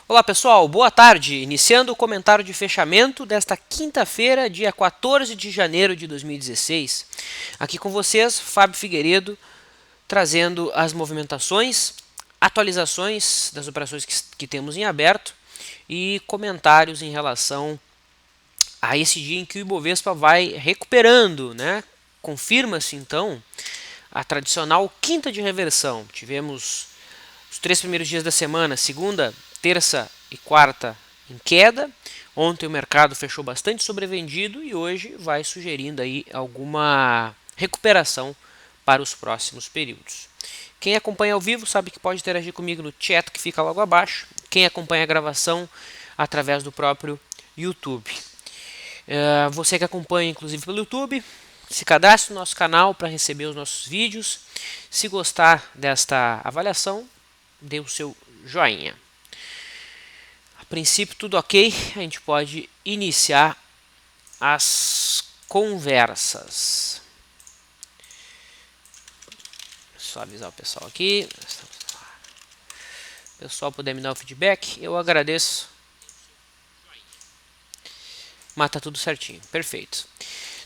Olá pessoal, boa tarde. Iniciando o comentário de fechamento desta quinta-feira, dia 14 de janeiro de 2016. Aqui com vocês, Fábio Figueiredo, trazendo as movimentações, atualizações das operações que temos em aberto e comentários em relação a esse dia em que o Ibovespa vai recuperando, né? Confirma-se então a tradicional quinta de reversão. Tivemos os 3 primeiros dias da semana, segunda, terça e quarta, em queda. Ontem o mercado fechou bastante sobrevendido e hoje vai sugerindo aí alguma recuperação para os próximos períodos. Quem acompanha ao vivo sabe que pode interagir comigo no chat que fica logo abaixo. Quem acompanha a gravação através do próprio YouTube. Você que acompanha inclusive pelo YouTube, se cadastre no nosso canal para receber os nossos vídeos. Se gostar desta avaliação, dê o seu joinha. A princípio tudo ok, a gente pode iniciar as conversas. Só avisar o pessoal aqui. Se o pessoal puder me dar o feedback, eu agradeço. Mas tá tudo certinho, perfeito.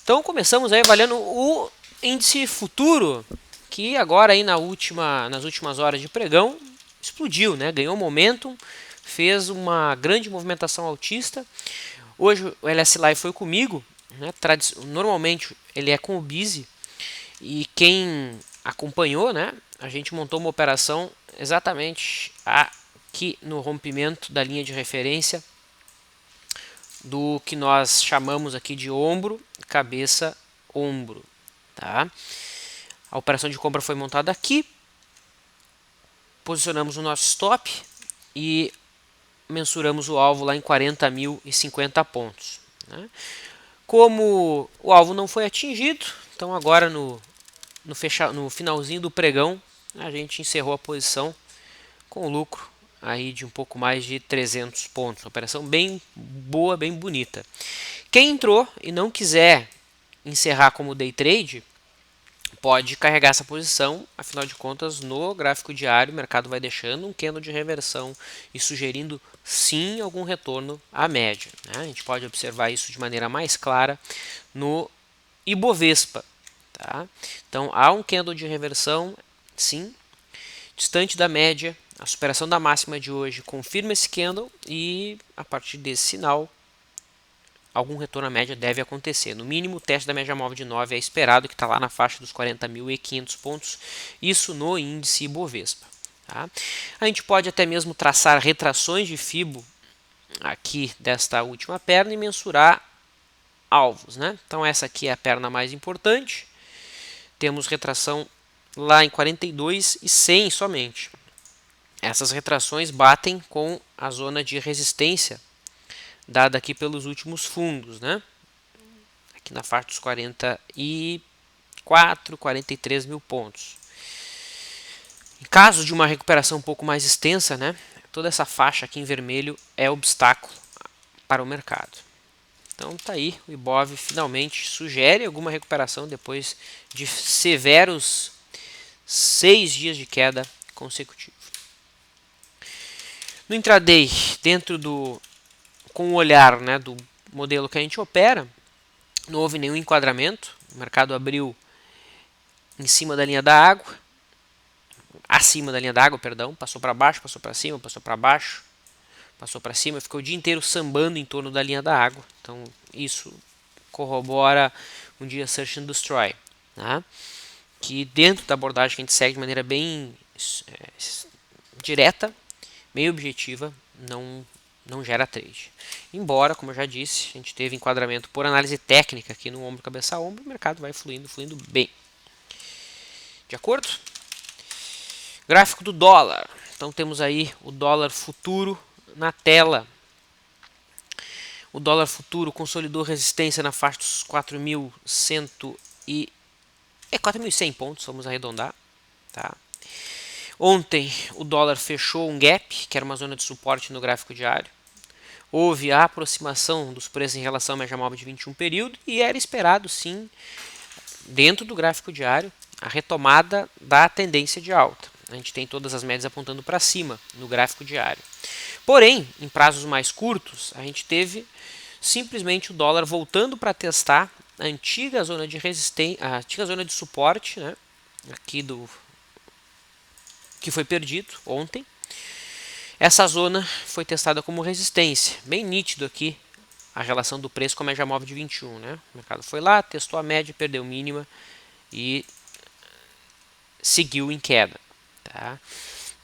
Então começamos aí avaliando o índice futuro, que agora aí nas últimas horas de pregão explodiu, né? Ganhou momentum, fez uma grande movimentação altista. Hoje o LS Live foi comigo, né? Normalmente ele é com o Busy, e quem acompanhou, né? A gente montou uma operação exatamente aqui no rompimento da linha de referência do que nós chamamos aqui de ombro, cabeça, ombro, tá? A operação de compra foi montada aqui, posicionamos o nosso stop e mensuramos o alvo lá em 40.050 pontos, né? Como o alvo não foi atingido, então agora no finalzinho do pregão a gente encerrou a posição com lucro aí de um pouco mais de 300 pontos. Uma operação bem boa, bem bonita. Quem entrou e não quiser encerrar como day trade, pode carregar essa posição, afinal de contas, no gráfico diário o mercado vai deixando um candle de reversão e sugerindo sim algum retorno à média, né? A gente pode observar isso de maneira mais clara no Ibovespa, tá? Então há um candle de reversão, sim, distante da média. A superação da máxima de hoje confirma esse candle e a partir desse sinal algum retorno à média deve acontecer. No mínimo, o teste da média móvel de 9 é esperado, que está lá na faixa dos 40.500 pontos, isso no índice Ibovespa. Tá? A gente pode até mesmo traçar retrações de Fibo aqui desta última perna e mensurar alvos, né? Então essa aqui é a perna mais importante. Temos retração lá em 42 e 100 somente. Essas retrações batem com a zona de resistência dada aqui pelos últimos fundos, né? Aqui na faixa dos 44, 43 mil pontos. Em caso de uma recuperação um pouco mais extensa, né? Toda essa faixa aqui em vermelho é obstáculo para o mercado. Então tá aí, o Ibov finalmente sugere alguma recuperação depois de severos 6 dias de queda consecutiva. No intraday, com o olhar, né, do modelo que a gente opera, não houve nenhum enquadramento. O mercado abriu em cima da linha da água, acima da linha da água, perdão, passou para baixo, passou para cima, passou para baixo, passou para cima, ficou o dia inteiro sambando em torno da linha da água. Então isso corrobora um dia Search and Destroy, né? Que dentro da abordagem que a gente segue de maneira bem direta, bem objetiva, não gera trade. Embora, como eu já disse, a gente teve enquadramento por análise técnica aqui no ombro, cabeça a ombro, o mercado vai fluindo bem. De acordo? Gráfico do dólar. Então temos aí o dólar futuro na tela. O dólar futuro consolidou resistência na faixa dos 4.100 pontos, vamos arredondar, tá? Ontem o dólar fechou um gap, que era uma zona de suporte no gráfico diário. Houve a aproximação dos preços em relação à média móvel de 21 período e era esperado sim, dentro do gráfico diário, a retomada da tendência de alta. a gente tem todas as médias apontando para cima no gráfico diário. Porém, em prazos mais curtos, a gente teve simplesmente o dólar voltando para testar a antiga zona de resistência, a antiga zona de suporte, né, aqui que foi perdido ontem. Essa zona foi testada como resistência, bem nítido aqui a relação do preço com a média móvel de 21, né? O mercado foi lá, testou a média, perdeu mínima e seguiu em queda, tá?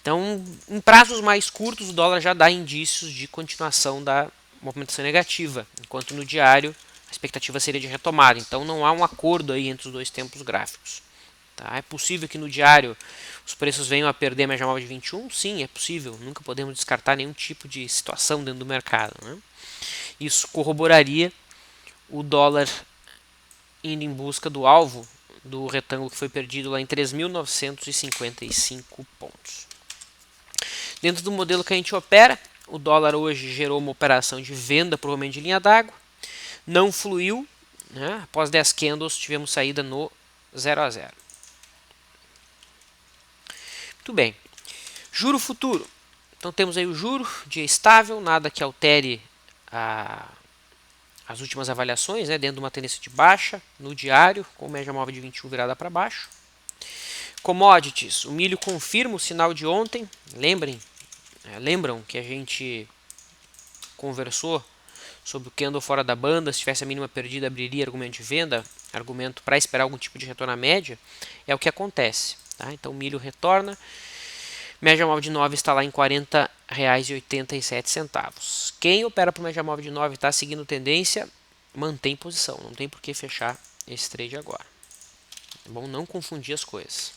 Então, em prazos mais curtos, o dólar já dá indícios de continuação da movimentação negativa, enquanto no diário a expectativa seria de retomada. Então, não há um acordo aí entre os dois tempos gráficos. Tá? É possível que no diário os preços venham a perder a média móvel de 21? Sim, é possível. Nunca podemos descartar nenhum tipo de situação dentro do mercado, né? Isso corroboraria o dólar indo em busca do alvo do retângulo que foi perdido lá em 3.955 pontos. Dentro do modelo que a gente opera, o dólar hoje gerou uma operação de venda, provavelmente de linha d'água, não fluiu, né? Após 10 candles tivemos saída no 0 a 0. Muito bem. Juro futuro. Então temos aí o juro, dia estável, nada que altere as últimas avaliações, né, dentro de uma tendência de baixa no diário, com média móvel de 21 virada para baixo. Commodities, o milho confirma o sinal de ontem. Lembram que a gente conversou sobre o candle fora da banda, se tivesse a mínima perdida abriria argumento de venda, argumento para esperar algum tipo de retorno à média, é o que acontece. Tá? Então o milho retorna, média móvel de 9 está lá em R$ 40,87. Quem opera por média móvel de 9 está seguindo tendência, mantém posição, não tem por que fechar esse trade agora. É bom não confundir as coisas.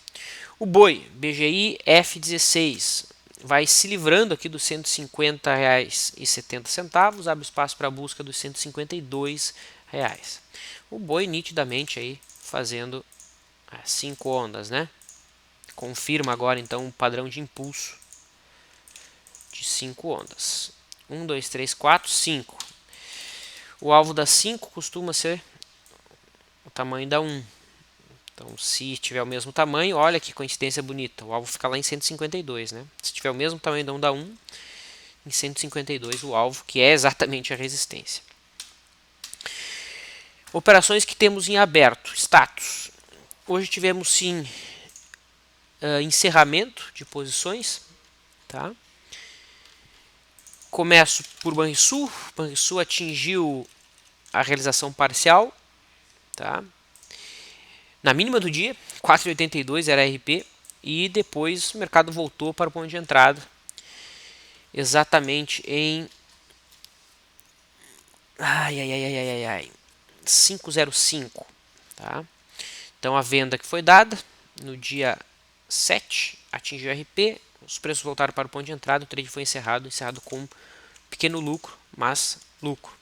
O boi, BGI F16, vai se livrando aqui dos R$ 150,70, abre espaço para a busca dos R$ 152. O boi nitidamente aí fazendo 5 ondas, né? Confirma agora então um padrão de impulso de 5 ondas. 1, 2, 3, 4, 5. O alvo da 5 costuma ser o tamanho da 1. Então, se tiver o mesmo tamanho, olha que coincidência bonita. O alvo fica lá em 152, né? Se tiver o mesmo tamanho da 1, em 152 o alvo, que é exatamente a resistência. Operações que temos em aberto, status. Hoje tivemos sim encerramento de posições, tá? Começo por Banrisul. Banrisul atingiu a realização parcial, tá? Na mínima do dia, 4,82 era RP, e depois o mercado voltou para o ponto de entrada, exatamente em 5,05, tá? Então a venda que foi dada no dia 7 atingiu RP, os preços voltaram para o ponto de entrada, o trade foi encerrado com pequeno lucro, mas lucro.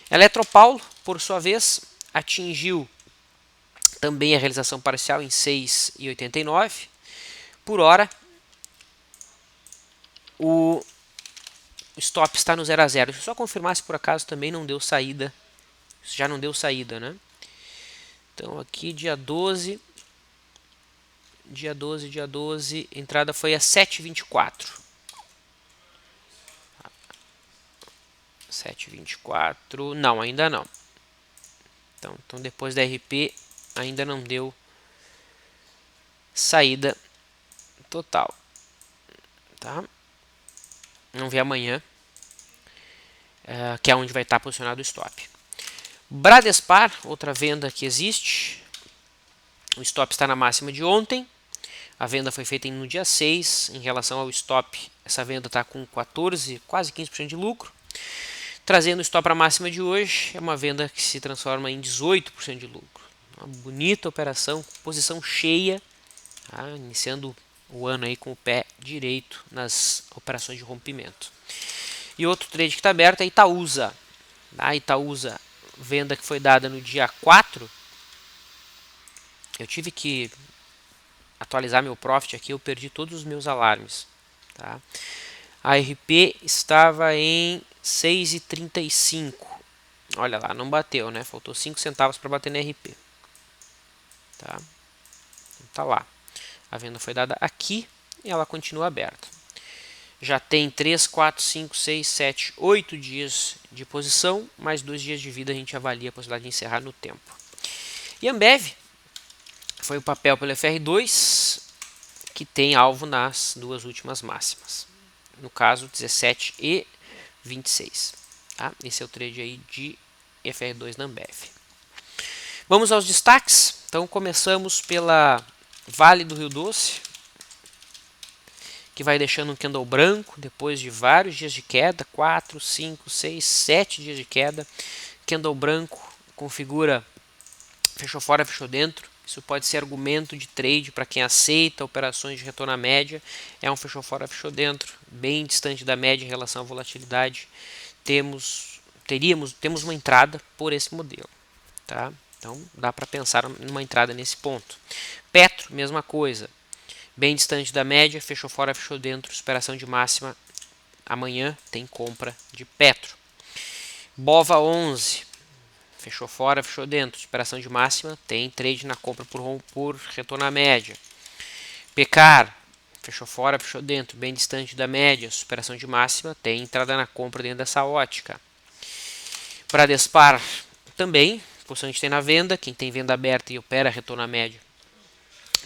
Eletropaulo, por sua vez, atingiu também a realização parcial em 6,89. Por hora, o stop está no 0 a 0. Deixa eu só confirmar se por acaso também não deu saída. Já não deu saída, né? Então aqui dia 12, entrada foi a 7,24. 7,24, não, ainda não. Então depois da RP ainda não deu saída total, tá? Vamos ver amanhã, que é onde vai estar posicionado o stop. Bradespar, outra venda que existe. O stop está na máxima de ontem. A venda foi feita no dia 6. Em relação ao stop, essa venda está com 14, quase 15% de lucro. Trazendo o stop para a máxima de hoje, é uma venda que se transforma em 18% de lucro. Uma bonita operação, posição cheia, tá? Iniciando o ano aí com o pé direito nas operações de rompimento. E outro trade que está aberto é Itaúsa. A Itaúsa, venda que foi dada no dia 4. Eu tive que atualizar meu profit aqui, eu perdi todos os meus alarmes, tá? A RP estava em 6,35. Olha lá, não bateu, né? Faltou 5 centavos para bater na RP. Tá? Tá lá. A venda foi dada aqui e ela continua aberta. Já tem 3, 4, 5, 6, 7, 8 dias de posição, mais 2 dias de vida a gente avalia a possibilidade de encerrar no tempo. E Ambev foi o papel pelo FR2, que tem alvo nas duas últimas máximas. No caso, 17 e 26. Tá? Esse é o trade aí de FR2 na Ambev. Vamos aos destaques. Então começamos pela Vale do Rio Doce, que vai deixando um candle branco depois de vários dias de queda, 4, 5, 6, 7 dias de queda. Candle branco configura fechou fora, fechou dentro. Isso pode ser argumento de trade para quem aceita operações de retorno à média. É um fechou fora, fechou dentro, bem distante da média em relação à volatilidade. Temos uma entrada por esse modelo, tá? Então dá para pensar numa entrada nesse ponto. Petro, mesma coisa, bem distante da média, fechou fora, fechou dentro, superação de máxima. Amanhã tem compra de Petro. Bova 11, fechou fora, fechou dentro, superação de máxima, tem trade na compra por retorno à média. Pecar, fechou fora, fechou dentro, bem distante da média, superação de máxima, tem entrada na compra dentro dessa ótica. Bradespar também, posição a gente tem na venda, quem tem venda aberta e opera retorno à média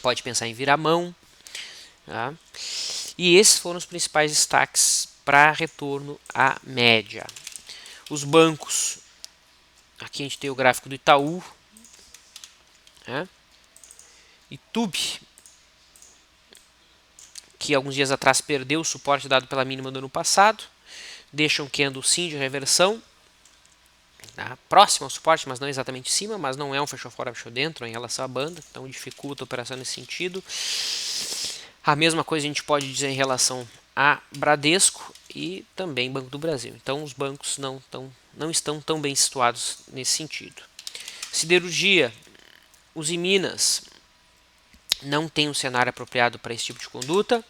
pode pensar em virar mão. Tá? E esses foram os principais destaques para retorno à média. Os bancos, aqui a gente tem o gráfico do Itaú, né? Itube, que alguns dias atrás perdeu o suporte dado pela mínima do ano passado, deixa um candle sim de reversão, tá? Próximo ao suporte, mas não exatamente em cima, mas não é um fechou fora, fechou dentro em relação à banda, então dificulta a operação nesse sentido. A mesma coisa a gente pode dizer em relação a Bradesco e também Banco do Brasil. Então os bancos não estão tão bem situados nesse sentido. Siderurgia, Usiminas não tem um cenário apropriado para esse tipo de conduta.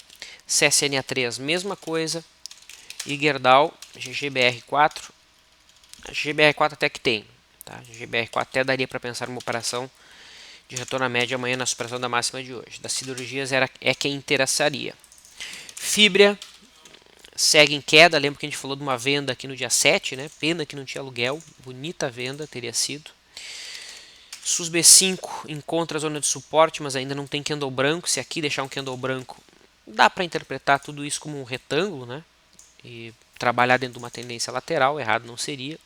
CSNA3, mesma coisa. E Gerdau, GGBR4. A GGBR4 até que tem. Tá? GGBR4 até daria para pensar numa operação de retorno à média amanhã na superação da máxima de hoje. Das siderurgias é quem interessaria. Fibra segue em queda. Lembra que a gente falou de uma venda aqui no dia 7, né? Pena que não tinha aluguel. Bonita venda teria sido. SUSB5 encontra a zona de suporte, mas ainda não tem candle branco. Se aqui deixar um candle branco, dá para interpretar tudo isso como um retângulo, né? E trabalhar dentro de uma tendência lateral, errado não seria.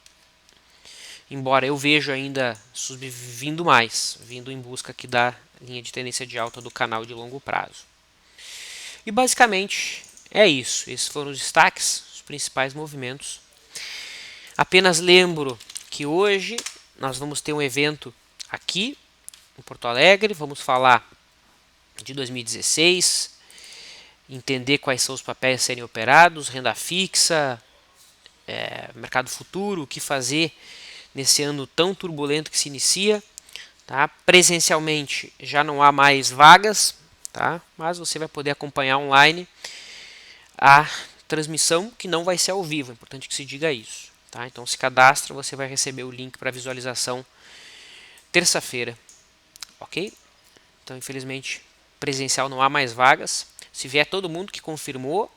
Embora eu vejo ainda SUSB vindo em busca aqui da linha de tendência de alta do canal de longo prazo. E basicamente é isso. Esses foram os destaques, os principais movimentos. Apenas lembro que hoje nós vamos ter um evento aqui em Porto Alegre. Vamos falar de 2016, entender quais são os papéis a serem operados, renda fixa, mercado futuro, o que fazer nesse ano tão turbulento que se inicia. Tá? Presencialmente já não há mais vagas, tá? Mas você vai poder acompanhar online a transmissão, que não vai ser ao vivo, é importante que se diga isso. Tá? Então se cadastra, você vai receber o link para visualização terça-feira, ok? Então infelizmente presencial não há mais vagas. Se vier todo mundo que confirmou,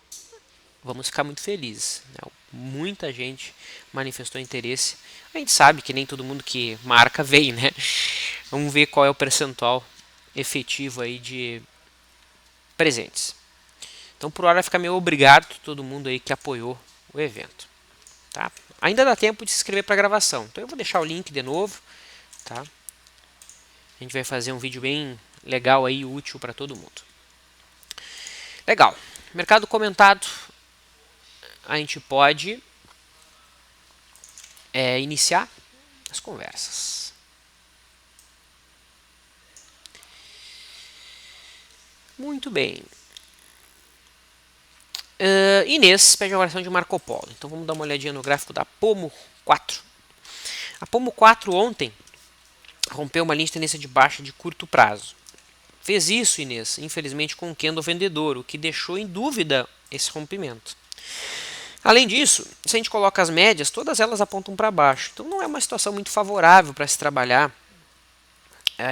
vamos ficar muito felizes, né? Muita gente manifestou interesse. A gente sabe que nem todo mundo que marca vem, né? Vamos ver qual é o percentual efetivo aí de presentes. Então por hora fica meio obrigado todo mundo aí que apoiou o evento, tá? Ainda dá tempo de se inscrever para a gravação. Então eu vou deixar o link de novo, tá? A gente vai fazer um vídeo bem legal aí, útil para todo mundo. Legal. Mercado comentado, a gente pode iniciar as conversas. Muito bem. Inês pede a avaliação de Marco Polo. Então vamos dar uma olhadinha no gráfico da Pomo 4. A Pomo 4 ontem rompeu uma linha de tendência de baixa de curto prazo. Fez isso, Inês, infelizmente com um candle vendedor, o que deixou em dúvida esse rompimento. Além disso, se a gente coloca as médias, todas elas apontam para baixo. Então não é uma situação muito favorável para se trabalhar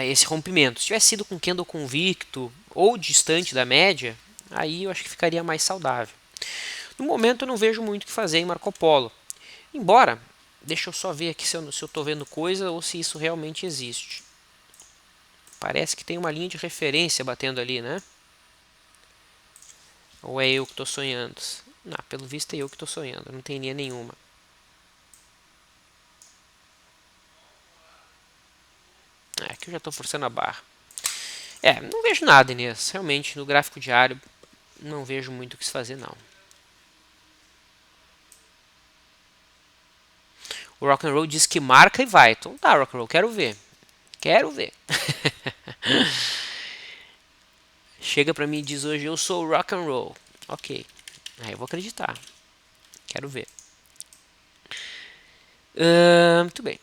esse rompimento. Se tivesse sido com candle convicto ou distante da média, Aí eu acho que ficaria mais saudável. No momento eu não vejo muito o que fazer em Marco Polo. Embora, deixa eu só ver aqui se eu estou vendo coisa ou se isso realmente existe. Parece que tem uma linha de referência batendo ali, né? Ou é eu que estou sonhando? Não, pelo visto é eu que estou sonhando, não tem linha nenhuma. É que eu já estou forçando a barra. Não vejo nada, Inês. Realmente, no gráfico diário, não vejo muito o que se fazer, não. O Rock and Roll diz que marca e vai. Então tá, Rock and Roll, quero ver. Quero ver. Chega pra mim e diz hoje, eu sou Rock and Roll. Ok. Aí eu vou acreditar. Quero ver. Muito bem.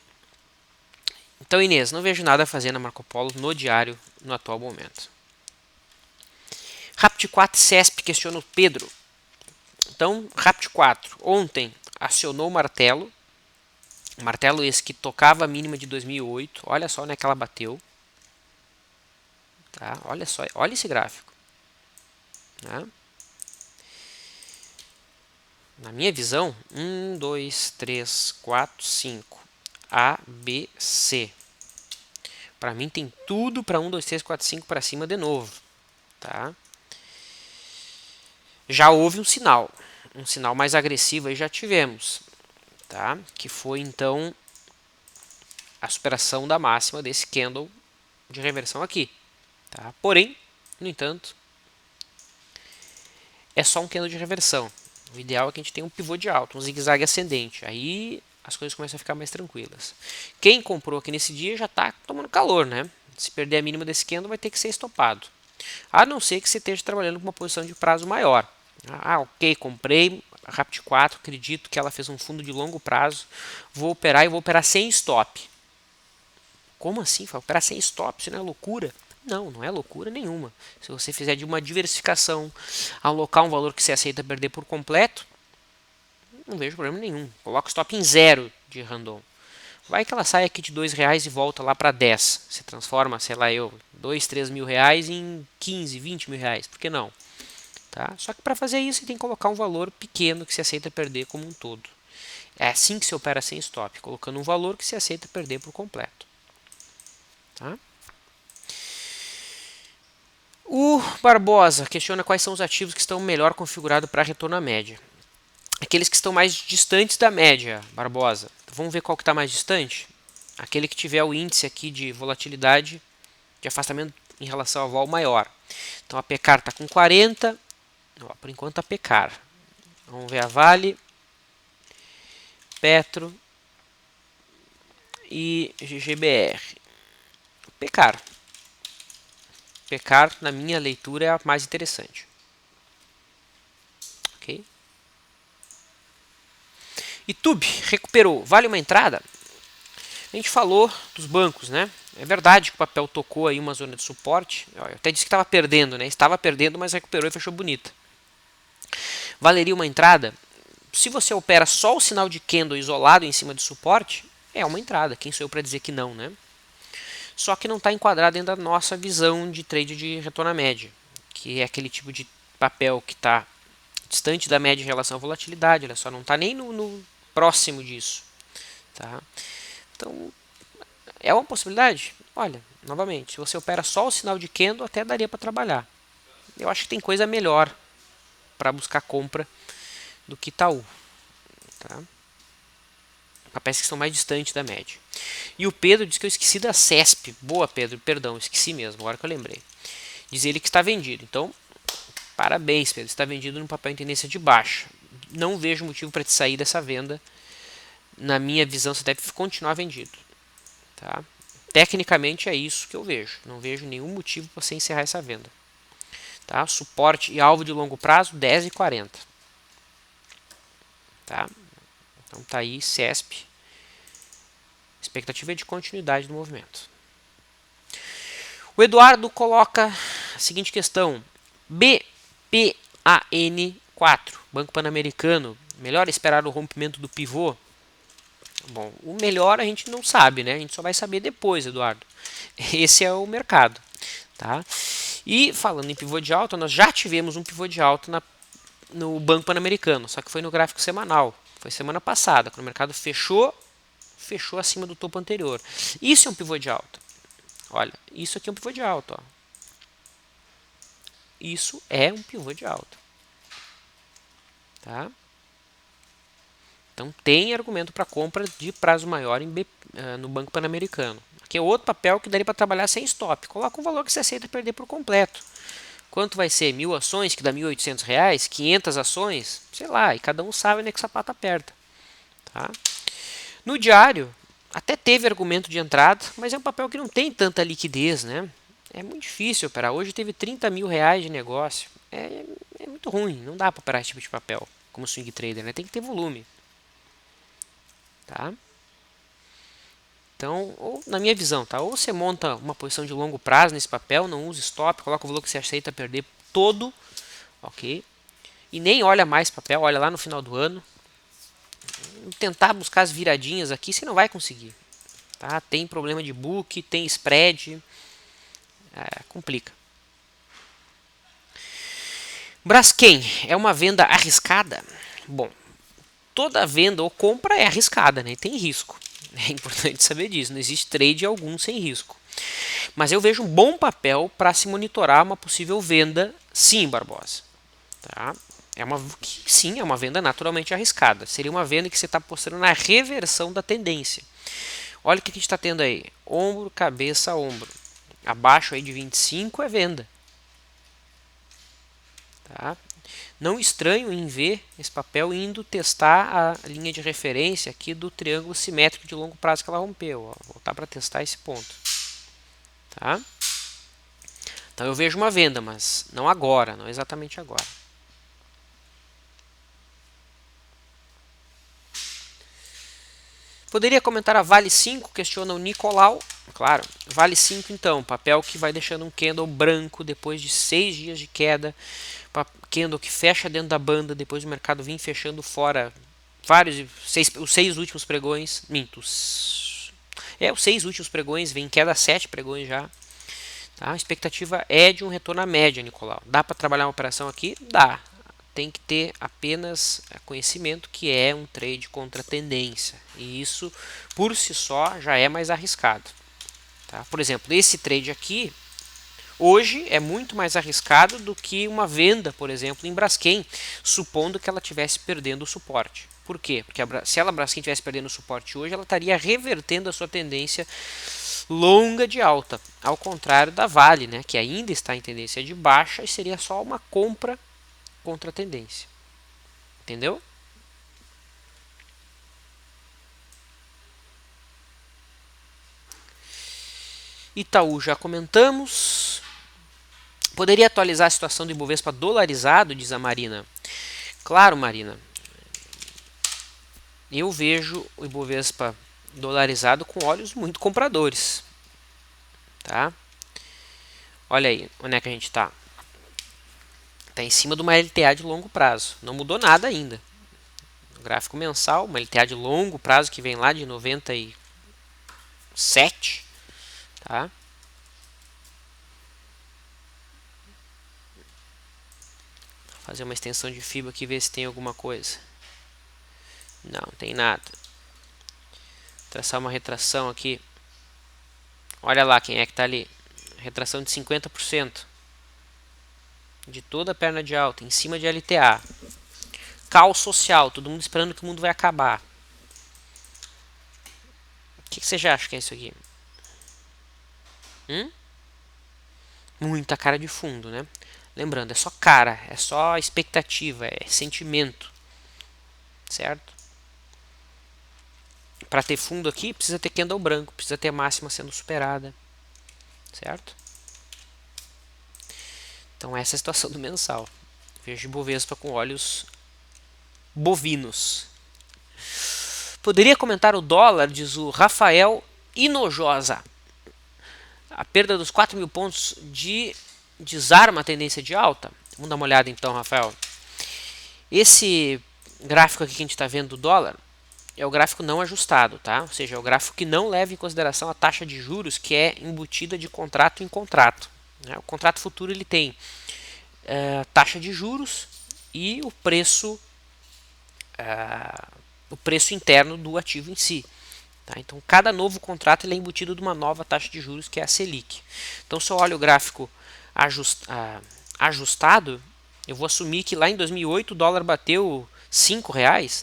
Então, Inês, não vejo nada a fazer na Marco Polo no diário no atual momento. Rapt 4 CESP questiona o Pedro. Então, Rapt 4 ontem acionou o martelo. O martelo esse que tocava a mínima de 2008. Olha só onde é que ela bateu. Tá? Olha só, olha esse gráfico. Tá? Na minha visão, 1, 2, 3, 4, 5. A, B, C. Para mim tem tudo para 1, 2, 3, 4, 5 para cima de novo. Tá? Já houve um sinal mais agressivo aí já tivemos. Tá? Que foi então a superação da máxima desse candle de reversão aqui. Tá? Porém, no entanto, é só um candle de reversão. O ideal é que a gente tenha um pivô de alta, um zigue-zague ascendente. Aí as coisas começam a ficar mais tranquilas. Quem comprou aqui nesse dia já está tomando calor, né? Se perder a mínima desse candle, vai ter que ser estopado. A não ser que você esteja trabalhando com uma posição de prazo maior. Ok, comprei a Rapt 4, acredito que ela fez um fundo de longo prazo. Vou operar e vou operar sem stop. Como assim? Vai operar sem stop? Isso não é loucura? Não, não é loucura nenhuma. Se você fizer de uma diversificação, alocar um valor que você aceita perder por completo, não vejo problema nenhum. Coloca o stop em zero de random. Vai que ela sai aqui de R$2 e volta lá para 10. Se transforma, sei lá, 2, 3 mil reais em 15, 20 mil reais. Por que não? Tá? Só que para fazer isso, você tem que colocar um valor pequeno que se aceita perder como um todo. É assim que se opera sem stop, colocando um valor que se aceita perder por completo. Tá? O Barbosa questiona quais são os ativos que estão melhor configurados para retorno à média. Aqueles que estão mais distantes da média, Barbosa. Vamos ver qual que está mais distante? Aquele que tiver o índice aqui de volatilidade, de afastamento em relação ao vol maior. Então a Pecar está com 40. Por enquanto a Pecar. Vamos ver a Vale, Petro e GGBR. Pecar. Pecar, na minha leitura, é a mais interessante. Ok? YouTube recuperou. Vale uma entrada? A gente falou dos bancos, né? É verdade que o papel tocou aí uma zona de suporte. Eu até disse que estava perdendo, né? Estava perdendo, mas recuperou e fechou bonita. Valeria uma entrada? Se você opera só o sinal de candle isolado em cima de suporte, é uma entrada. Quem sou eu para dizer que não, né? Só que não está enquadrado dentro da nossa visão de trade de retorno à média, que é aquele tipo de papel que está distante da média em relação à volatilidade, olha só, não está nem no próximo disso. Tá? Então, é uma possibilidade? Olha, novamente, se você opera só o sinal de candle, até daria para trabalhar. Eu acho que tem coisa melhor para buscar compra do que Itaú. Tá? Papéis que estão mais distantes da média. E o Pedro diz que eu esqueci da CESP. Boa, Pedro, perdão, esqueci mesmo, agora que eu lembrei. Diz ele que está vendido. Então, parabéns, Pedro, está vendido no papel em tendência de baixa. Não vejo motivo para te sair dessa venda. Na minha visão, você deve continuar vendido. Tá? Tecnicamente é isso que eu vejo. Não vejo nenhum motivo para você encerrar essa venda. Tá? Suporte e alvo de longo prazo, 10,40. Tá? Então tá aí, CESP. Expectativa é de continuidade do movimento. O Eduardo coloca a seguinte questão. BPAN4, Banco Pan-Americano. Melhor esperar o rompimento do pivô? Bom, o melhor a gente não sabe, né? A gente só vai saber depois, Eduardo. Esse é o mercado, tá? E falando em pivô de alta, nós já tivemos um pivô de alta no Banco Pan-Americano, só que foi no gráfico semanal. Foi semana passada, quando o mercado fechou acima do topo anterior. Isso é um pivô de alta. Olha, isso aqui é um pivô de alta. Ó. Isso é um pivô de alta. Tá? Então tem argumento para compra de prazo maior no Banco Pan-Americano. Aqui é outro papel que daria para trabalhar sem stop. Coloca um valor que você aceita perder por completo. Quanto vai ser? 1.000 ações, que dá R$1.800? 500 ações? Sei lá, e cada um sabe onde é que o sapato aperta. Tá? No diário, até teve argumento de entrada, mas é um papel que não tem tanta liquidez, né? É muito difícil operar. Hoje teve R$30.000 de negócio. É muito ruim, não dá para operar esse tipo de papel como swing trader, né? Tem que ter volume. Tá? Então, ou, na minha visão, tá? Ou você monta uma posição de longo prazo nesse papel, não usa stop, coloca o valor que você aceita perder todo, ok? E nem olha mais papel, olha lá no final do ano. Tentar buscar as viradinhas aqui, você não vai conseguir. Tá? Tem problema de book, tem spread, complica. Braskem é uma venda arriscada? Bom, toda venda ou compra é arriscada, né? Tem risco. É importante saber disso. Não existe trade algum sem risco. Mas eu vejo um bom papel para se monitorar uma possível venda, sim, Barbosa. Tá? Sim, é uma venda naturalmente arriscada. Seria uma venda que você está apostando na reversão da tendência. Olha o que a gente está tendo aí. Ombro, cabeça, ombro. Abaixo aí de 25 é venda. Tá? Não estranho em ver esse papel indo testar a linha de referência aqui do triângulo simétrico de longo prazo que ela rompeu. Ó. Vou voltar para testar esse ponto. Tá? Então eu vejo uma venda, mas não agora, não exatamente agora. Poderia comentar a Vale 5, questiona o Nicolau. Claro, Vale 5 então, papel que vai deixando um candle branco depois de 6 dias de queda. Candle que fecha dentro da banda, depois o mercado vir fechando fora os 6 últimos pregões. Os 6 últimos pregões, vem em queda 7 pregões já. Tá? A expectativa é de um retorno à média, Nicolau. Dá para trabalhar uma operação aqui? Dá. Tem que ter apenas conhecimento que é um trade contra tendência. E isso, por si só, já é mais arriscado. Tá? Por exemplo, esse trade aqui, hoje é muito mais arriscado do que uma venda, por exemplo, em Braskem, supondo que ela estivesse perdendo o suporte. Por quê? Porque se a Braskem estivesse perdendo o suporte hoje, ela estaria revertendo a sua tendência longa de alta, ao contrário da Vale, né, que ainda está em tendência de baixa e seria só uma compra contra a tendência. Entendeu? Itaú já comentamos. Poderia atualizar a situação do Ibovespa dolarizado, diz a Marina. Claro, Marina. Eu vejo o Ibovespa dolarizado com olhos muito compradores. Tá? Olha aí, onde é que a gente está? Está em cima de uma LTA de longo prazo. Não mudou nada ainda. O gráfico mensal, uma LTA de longo prazo que vem lá de 97. Tá? Vou fazer uma extensão de fibra aqui, ver se tem alguma coisa. Não, tem nada. Vou traçar uma retração aqui. Olha lá quem é que está ali. Retração de 50%. De toda a perna de alta, em cima de LTA. Caos social, todo mundo esperando que o mundo vai acabar. O que você já acha que é isso aqui? Muita cara de fundo, né? Lembrando, é só cara, é só expectativa, é sentimento. Certo? Para ter fundo aqui, precisa ter candle branco, precisa ter a máxima sendo superada. Certo? Então essa é a situação do mensal. Vejo Ibovespa com olhos bovinos. Poderia comentar o dólar, diz o Rafael Inojosa. A perda dos 4.000 pontos desarma a tendência de alta? Vamos dar uma olhada então, Rafael. Esse gráfico aqui que a gente está vendo do dólar é o gráfico não ajustado, tá? Ou seja, é o gráfico que não leva em consideração a taxa de juros que é embutida de contrato em contrato. né? O contrato futuro ele tem taxa de juros e o preço interno do ativo em si. Tá? Então, cada novo contrato ele é embutido de uma nova taxa de juros, que é a Selic. Então, se eu olho o gráfico ajustado, eu vou assumir que lá em 2008 o dólar bateu R$ 5.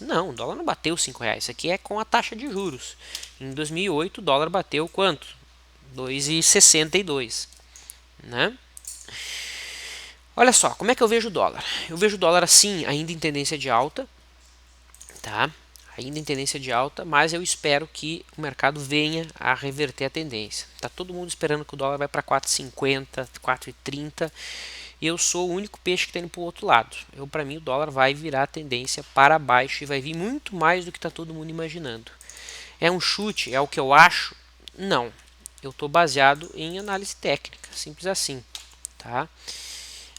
Não, o dólar não bateu R$ 5. Isso aqui é com a taxa de juros. Em 2008 o dólar bateu quanto? 2,62. Né? Olha só, como é que eu vejo o dólar? Eu vejo o dólar assim, ainda em tendência de alta, tá? Ainda em tendência de alta, mas eu espero que o mercado venha a reverter a tendência. Tá todo mundo esperando que o dólar vai para 4,50, 4,30, e eu sou o único peixe que está indo para o outro lado. Para mim, o dólar vai virar a tendência para baixo e vai vir muito mais do que está todo mundo imaginando. É um chute? É o que eu acho? Não. Eu estou baseado em análise técnica, simples assim, tá?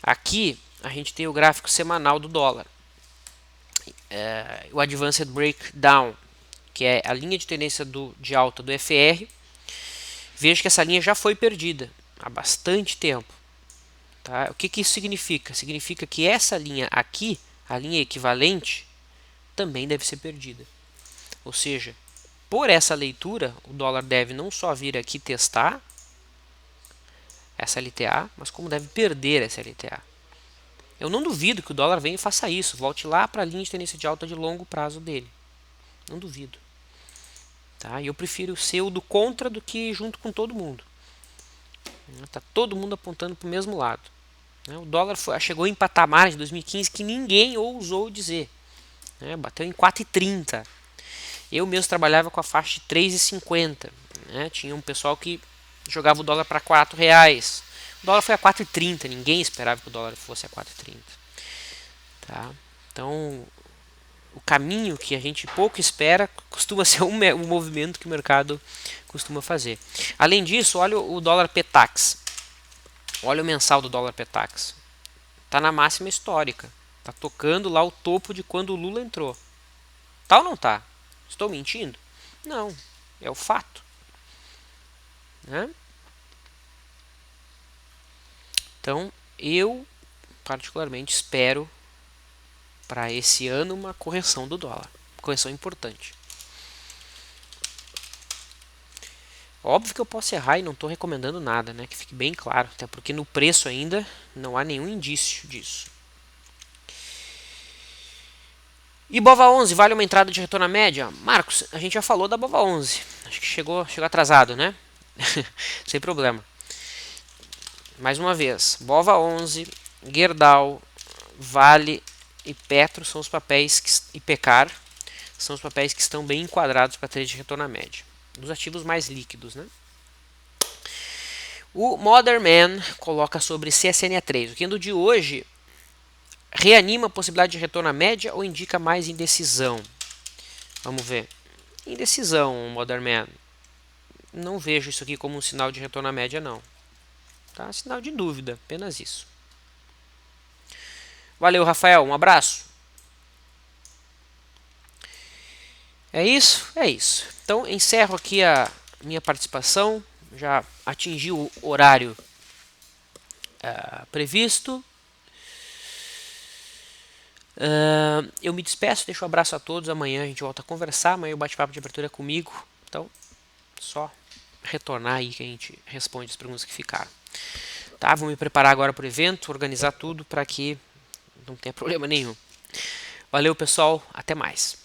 Aqui a gente tem o gráfico semanal do dólar. O Advanced Breakdown, que é a linha de tendência de alta do FR. Veja que essa linha já foi perdida há bastante tempo. Tá? O que isso significa? Significa que essa linha aqui, a linha equivalente, também deve ser perdida. Ou seja, por essa leitura, o dólar deve não só vir aqui testar essa LTA, mas como deve perder essa LTA. Eu não duvido que o dólar venha e faça isso, volte lá para a linha de tendência de alta de longo prazo dele. Não duvido. Tá? E eu prefiro ser o do contra do que junto com todo mundo. Está todo mundo apontando para o mesmo lado. O dólar chegou em patamares de 2015 que ninguém ousou dizer. Bateu em 4,30. Eu mesmo trabalhava com a faixa de 3,50. Tinha um pessoal que jogava o dólar para R$ 4. O dólar foi a 4,30. Ninguém esperava que o dólar fosse a 4,30. Tá? Então, o caminho que a gente pouco espera costuma ser o movimento que o mercado costuma fazer. Além disso, olha o dólar Petax. Olha o mensal do dólar Petax. Está na máxima histórica. Está tocando lá o topo de quando o Lula entrou. Tá ou não tá? Estou mentindo? Não. É o fato. Né? Então, eu particularmente espero para esse ano uma correção do dólar. Correção importante. Óbvio que eu posso errar e não estou recomendando nada, né? Que fique bem claro. Até porque no preço ainda não há nenhum indício disso. E Bova 11, vale uma entrada de retorno à média? Marcos, a gente já falou da Bova 11. Acho que chegou atrasado, né? Sem problema. Mais uma vez, Bova 11, Gerdau, Vale e Petro são os papéis e Pecar são os papéis que estão bem enquadrados para trade de retorno à média. Dos ativos mais líquidos, né? O Modern Man coloca sobre CSNA3. O candle de hoje reanima a possibilidade de retorno à média ou indica mais indecisão? Vamos ver. Indecisão, Modern Man. Não vejo isso aqui como um sinal de retorno à média, não. Tá? Sinal de dúvida, apenas isso. Valeu, Rafael. Um abraço. É isso? É isso. Então, encerro aqui a minha participação. Já atingi o horário previsto. Eu me despeço, deixo um abraço a todos. Amanhã a gente volta a conversar. Amanhã o bate-papo de abertura é comigo. Então, só retornar aí que a gente responde as perguntas que ficaram. Tá? Vou me preparar agora para o evento, organizar tudo para que não tenha problema nenhum. Valeu, pessoal. Até mais.